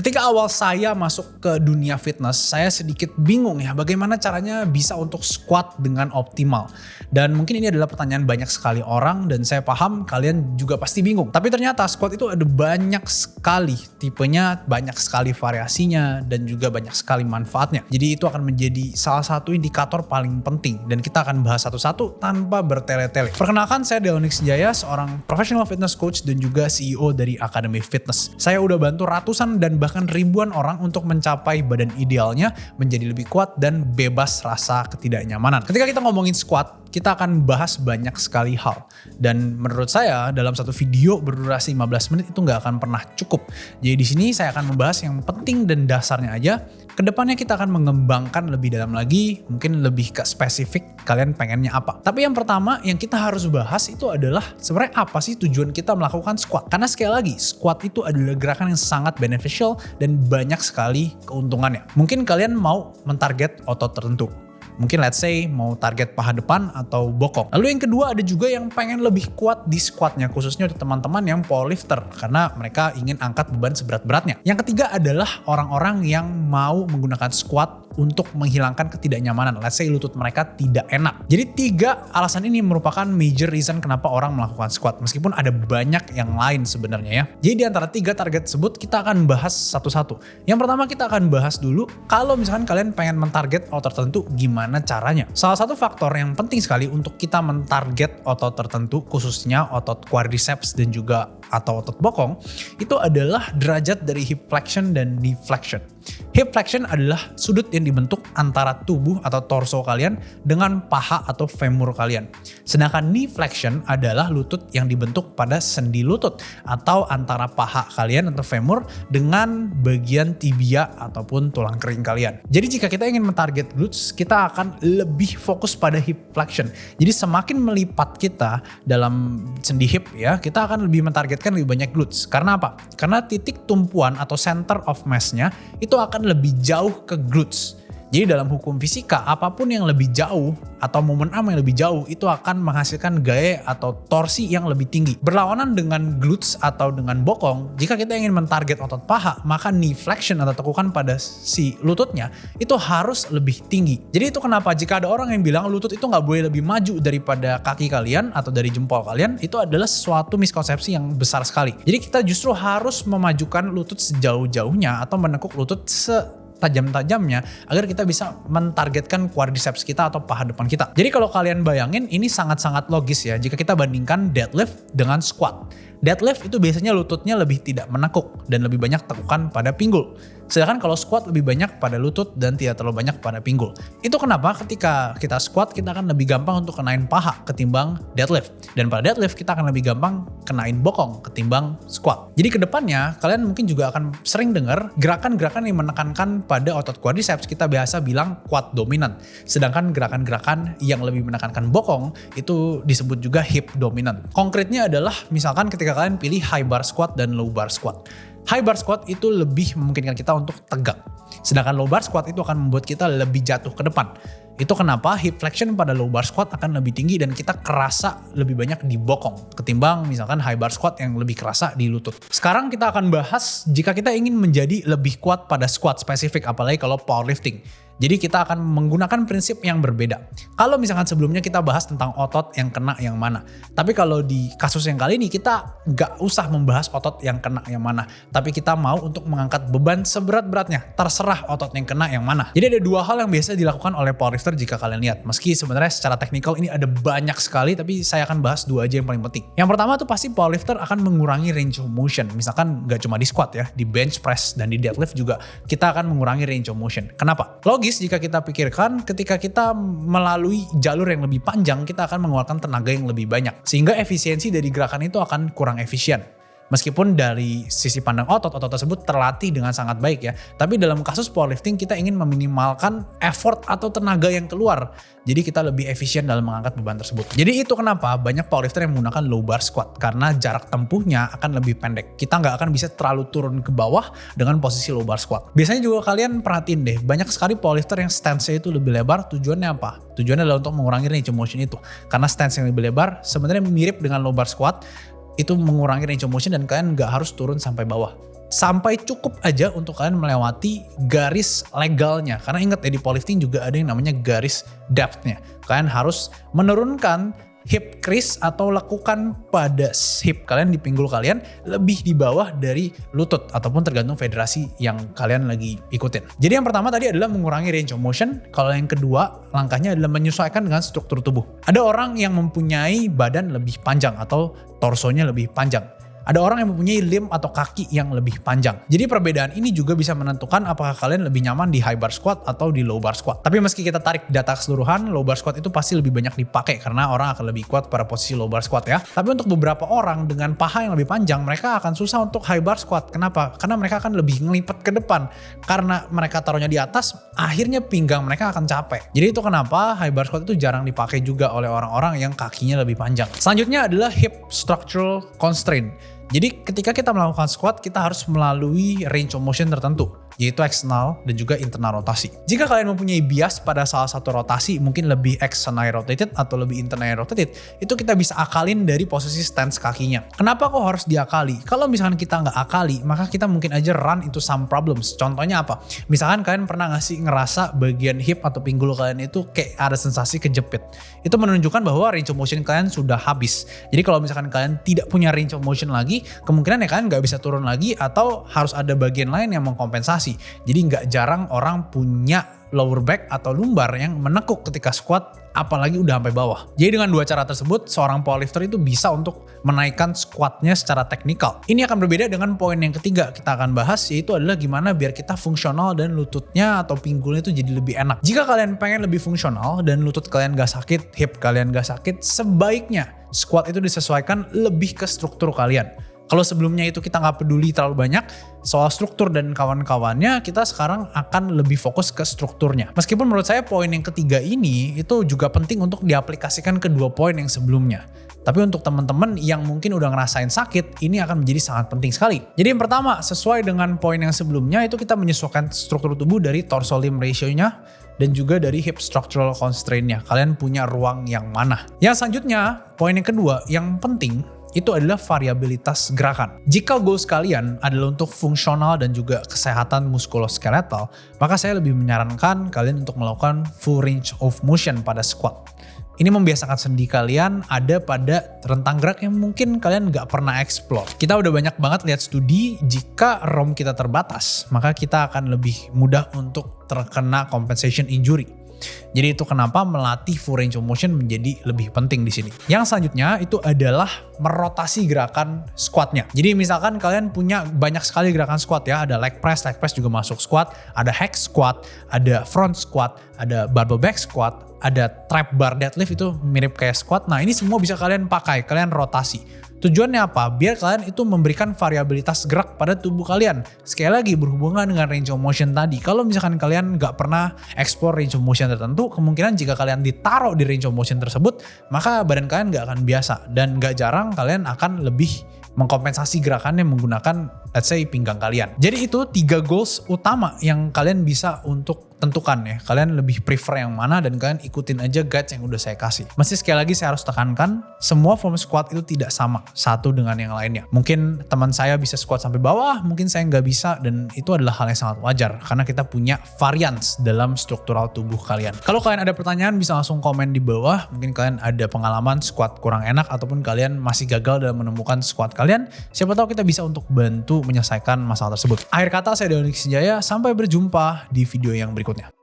Ketika awal saya masuk ke dunia fitness, saya sedikit bingung ya bagaimana caranya bisa untuk squat dengan optimal. Dan mungkin ini adalah pertanyaan banyak sekali orang dan saya paham kalian juga pasti bingung. Tapi ternyata squat itu ada banyak sekali tipenya, banyak sekali variasinya dan juga banyak sekali manfaatnya. Jadi itu akan menjadi salah satu indikator paling penting dan kita akan bahas satu-satu tanpa bertele-tele. Perkenalkan, saya Deonix Jaya, seorang professional fitness coach dan juga CEO dari Academy Fitness. Saya udah bantu ratusan dan bahkan ribuan orang untuk mencapai badan idealnya, menjadi lebih kuat dan bebas rasa ketidaknyamanan. Ketika kita ngomongin squat, kita akan bahas banyak sekali hal. Dan menurut saya dalam satu video berdurasi 15 menit itu nggak akan pernah cukup. Jadi di sini saya akan membahas yang penting dan dasarnya aja. Kedepannya kita akan mengembangkan lebih dalam lagi, mungkin lebih ke spesifik kalian pengennya apa. Tapi yang pertama yang kita harus bahas itu adalah sebenarnya apa sih tujuan kita melakukan squat. Karena sekali lagi squat itu adalah gerakan yang sangat beneficial dan banyak sekali keuntungannya. Mungkin kalian mau mentarget otot tertentu. Mungkin let's say mau target paha depan atau bokong. Lalu yang kedua ada juga yang pengen lebih kuat di squatnya, khususnya untuk teman-teman yang powerlifter karena mereka ingin angkat beban seberat-beratnya. Yang ketiga adalah orang-orang yang mau menggunakan squat untuk menghilangkan ketidaknyamanan. Let's say lutut mereka tidak enak. Jadi 3 alasan ini merupakan major reason kenapa orang melakukan squat. Meskipun ada banyak yang lain sebenarnya ya. Jadi di antara 3 target tersebut kita akan bahas satu-satu. Yang pertama kita akan bahas dulu kalau misalkan kalian pengen mentarget otot tertentu gimana caranya. Salah satu faktor yang penting sekali untuk kita mentarget otot tertentu khususnya otot quadriceps dan juga atau otot bokong itu adalah derajat dari hip flexion dan knee flexion. Hip flexion adalah sudut yang dibentuk antara tubuh atau torso kalian dengan paha atau femur kalian. Sedangkan knee flexion adalah lutut yang dibentuk pada sendi lutut atau antara paha kalian atau femur dengan bagian tibia ataupun tulang kering kalian. Jadi jika kita ingin mentarget glutes, kita akan lebih fokus pada hip flexion. Jadi semakin melipat kita dalam sendi hip ya, kita akan lebih mentargetkan lebih banyak glutes. Karena apa? Karena titik tumpuan atau center of mass-nya itu akan lebih jauh ke glutes. Jadi dalam hukum fisika, apapun yang lebih jauh atau momen arm yang lebih jauh itu akan menghasilkan gaya atau torsi yang lebih tinggi. Berlawanan dengan glutes atau dengan bokong, jika kita ingin mentarget otot paha, maka knee flexion atau tekukan pada si lututnya itu harus lebih tinggi. Jadi itu kenapa jika ada orang yang bilang lutut itu nggak boleh lebih maju daripada kaki kalian atau dari jempol kalian, itu adalah suatu miskonsepsi yang besar sekali. Jadi kita justru harus memajukan lutut sejauh-jauhnya atau menekuk lutut tajam-tajamnya agar kita bisa mentargetkan quadriceps kita atau paha depan kita. Jadi kalau kalian bayangin ini sangat-sangat logis ya jika kita bandingkan deadlift dengan squat. Deadlift itu biasanya lututnya lebih tidak menekuk dan lebih banyak tekukan pada pinggul. Sedangkan kalau squat lebih banyak pada lutut dan tidak terlalu banyak pada pinggul. Itu kenapa ketika kita squat kita akan lebih gampang untuk kenain paha ketimbang deadlift. Dan pada deadlift kita akan lebih gampang kenain bokong ketimbang squat. Jadi kedepannya kalian mungkin juga akan sering dengar gerakan-gerakan yang menekankan pada otot quadriceps kita biasa bilang quad dominant. Sedangkan gerakan-gerakan yang lebih menekankan bokong itu disebut juga hip dominant. Konkretnya adalah misalkan ketika kalian pilih high bar squat dan low bar squat. High bar squat itu lebih memungkinkan kita untuk tegak. Sedangkan low bar squat itu akan membuat kita lebih jatuh ke depan. Itu kenapa hip flexion pada low bar squat akan lebih tinggi dan kita kerasa lebih banyak di bokong ketimbang misalkan high bar squat yang lebih kerasa di lutut. Sekarang kita akan bahas jika kita ingin menjadi lebih kuat pada squat spesifik apalagi kalau powerlifting. Jadi kita akan menggunakan prinsip yang berbeda. Kalau misalkan sebelumnya kita bahas tentang otot yang kena yang mana. Tapi kalau di kasus yang kali ini kita nggak usah membahas otot yang kena yang mana. Tapi kita mau untuk mengangkat beban seberat-beratnya. Terserah otot yang kena yang mana. Jadi ada 2 hal yang biasa dilakukan oleh powerlifter jika kalian lihat. Meski sebenarnya secara teknikal ini ada banyak sekali. Tapi saya akan bahas 2 aja yang paling penting. Yang pertama tuh pasti powerlifter akan mengurangi range of motion. Misalkan nggak cuma di squat ya. Di bench press dan di deadlift juga kita akan mengurangi range of motion. Kenapa? Logis jika kita pikirkan ketika kita melalui jalur yang lebih panjang kita akan mengeluarkan tenaga yang lebih banyak sehingga efisiensi dari gerakan itu akan kurang efisien. Meskipun dari sisi pandang otot tersebut terlatih dengan sangat baik ya. Tapi dalam kasus powerlifting kita ingin meminimalkan effort atau tenaga yang keluar. Jadi kita lebih efisien dalam mengangkat beban tersebut. Jadi itu kenapa banyak powerlifter yang menggunakan low bar squat. Karena jarak tempuhnya akan lebih pendek. Kita nggak akan bisa terlalu turun ke bawah dengan posisi low bar squat. Biasanya juga kalian perhatiin deh. Banyak sekali powerlifter yang stance-nya itu lebih lebar. Tujuannya apa? Tujuannya adalah untuk mengurangi range of motion itu. Karena stance yang lebih lebar sebenarnya mirip dengan low bar squat. Itu mengurangi range of motion dan kalian nggak harus turun sampai bawah. sampai cukup aja untuk kalian melewati garis legalnya. Karena ingat ya, di powerlifting juga ada yang namanya garis depth-nya. Kalian harus menurunkan hip crease atau lekukan pada hip kalian di pinggul kalian lebih di bawah dari lutut, ataupun tergantung federasi yang kalian lagi ikutin. Jadi yang pertama tadi adalah mengurangi range of motion. Kalau yang kedua langkahnya adalah menyesuaikan dengan struktur tubuh. Ada orang yang mempunyai badan lebih panjang atau torsonya lebih panjang. Ada orang yang mempunyai limb atau kaki yang lebih panjang. Jadi perbedaan ini juga bisa menentukan apakah kalian lebih nyaman di high bar squat atau di low bar squat. Tapi meski kita tarik data keseluruhan, low bar squat itu pasti lebih banyak dipakai karena orang akan lebih kuat pada posisi low bar squat ya. Tapi untuk beberapa orang dengan paha yang lebih panjang, mereka akan susah untuk high bar squat. Kenapa? Karena mereka akan lebih ngelipet ke depan. Karena mereka taruhnya di atas, akhirnya pinggang mereka akan capek. Jadi itu kenapa high bar squat itu jarang dipakai juga oleh orang-orang yang kakinya lebih panjang. Selanjutnya adalah hip structural constraint. Jadi ketika kita melakukan squat, kita harus melalui range of motion tertentu, yaitu external dan juga internal rotasi. Jika kalian mempunyai bias pada salah satu rotasi, mungkin lebih external rotated atau lebih internal rotated, itu kita bisa akalin dari posisi stance kakinya. Kenapa kok harus diakali? Kalau misalkan kita nggak akali, maka kita mungkin aja run into some problems. Contohnya apa? Misalkan kalian pernah ngerasa bagian hip atau pinggul kalian itu kayak ada sensasi kejepit. Itu menunjukkan bahwa range of motion kalian sudah habis. Jadi kalau misalkan kalian tidak punya range of motion lagi, kemungkinan ya kalian nggak bisa turun lagi atau harus ada bagian lain yang mengkompensasi. Jadi nggak jarang orang punya lower back atau lumbar yang menekuk ketika squat, apalagi udah sampai bawah. Jadi dengan dua cara tersebut, seorang powerlifter itu bisa untuk menaikkan squatnya secara teknikal. Ini akan berbeda dengan poin yang ketiga kita akan bahas, yaitu adalah gimana biar kita fungsional dan lututnya atau pinggulnya itu jadi lebih enak. Jika kalian pengen lebih fungsional dan lutut kalian gak sakit, hip kalian gak sakit, sebaiknya squat itu disesuaikan lebih ke struktur kalian. Kalau sebelumnya itu kita nggak peduli terlalu banyak soal struktur dan kawan-kawannya, kita sekarang akan lebih fokus ke strukturnya. Meskipun menurut saya poin yang ketiga ini itu juga penting untuk diaplikasikan ke dua poin yang sebelumnya. Tapi untuk teman-teman yang mungkin udah ngerasain sakit, ini akan menjadi sangat penting sekali. Jadi yang pertama, sesuai dengan poin yang sebelumnya, itu kita menyesuaikan struktur tubuh dari torso limb ratio-nya dan juga dari hip structural constraint-nya. Kalian punya ruang yang mana. Yang selanjutnya, poin yang kedua yang penting, itu adalah variabilitas gerakan. Jika goals kalian adalah untuk fungsional dan juga kesehatan muskuloskeletal, maka saya lebih menyarankan kalian untuk melakukan full range of motion pada squat. Ini membiasakan sendi kalian ada pada rentang gerak yang mungkin kalian nggak pernah explore. Kita udah banyak banget lihat studi, jika ROM kita terbatas, maka kita akan lebih mudah untuk terkena compensation injury. Jadi itu kenapa melatih full range of motion menjadi lebih penting di sini. Yang selanjutnya itu adalah merotasi gerakan squatnya. Jadi misalkan kalian punya banyak sekali gerakan squat ya, ada leg press juga masuk squat, ada hack squat, ada front squat, ada barbell back squat, ada trap bar deadlift itu mirip kayak squat. Nah ini semua bisa kalian pakai, kalian rotasi. Tujuannya apa? Biar kalian itu memberikan variabilitas gerak pada tubuh kalian. Sekali lagi berhubungan dengan range of motion tadi. Kalau misalkan kalian nggak pernah explore range of motion tertentu, kemungkinan jika kalian ditaruh di range of motion tersebut, maka badan kalian nggak akan biasa. Dan nggak jarang kalian akan lebih mengkompensasi gerakannya menggunakan let's say pinggang kalian. Jadi itu 3 goals utama yang kalian bisa untuk tentukan ya. Kalian lebih prefer yang mana dan kalian ikutin aja guides yang udah saya kasih. Masih sekali lagi saya harus tekankan, semua form squat itu tidak sama satu dengan yang lainnya. Mungkin teman saya bisa squat sampai bawah, mungkin saya nggak bisa, dan itu adalah hal yang sangat wajar karena kita punya varians dalam struktural tubuh kalian. Kalau kalian ada pertanyaan bisa langsung komen di bawah. Mungkin kalian ada pengalaman squat kurang enak ataupun kalian masih gagal dalam menemukan squat kalian. Siapa tahu kita bisa untuk bantu menyelesaikan masalah tersebut. Akhir kata saya Doni Sinjaya, sampai berjumpa di video yang berikutnya.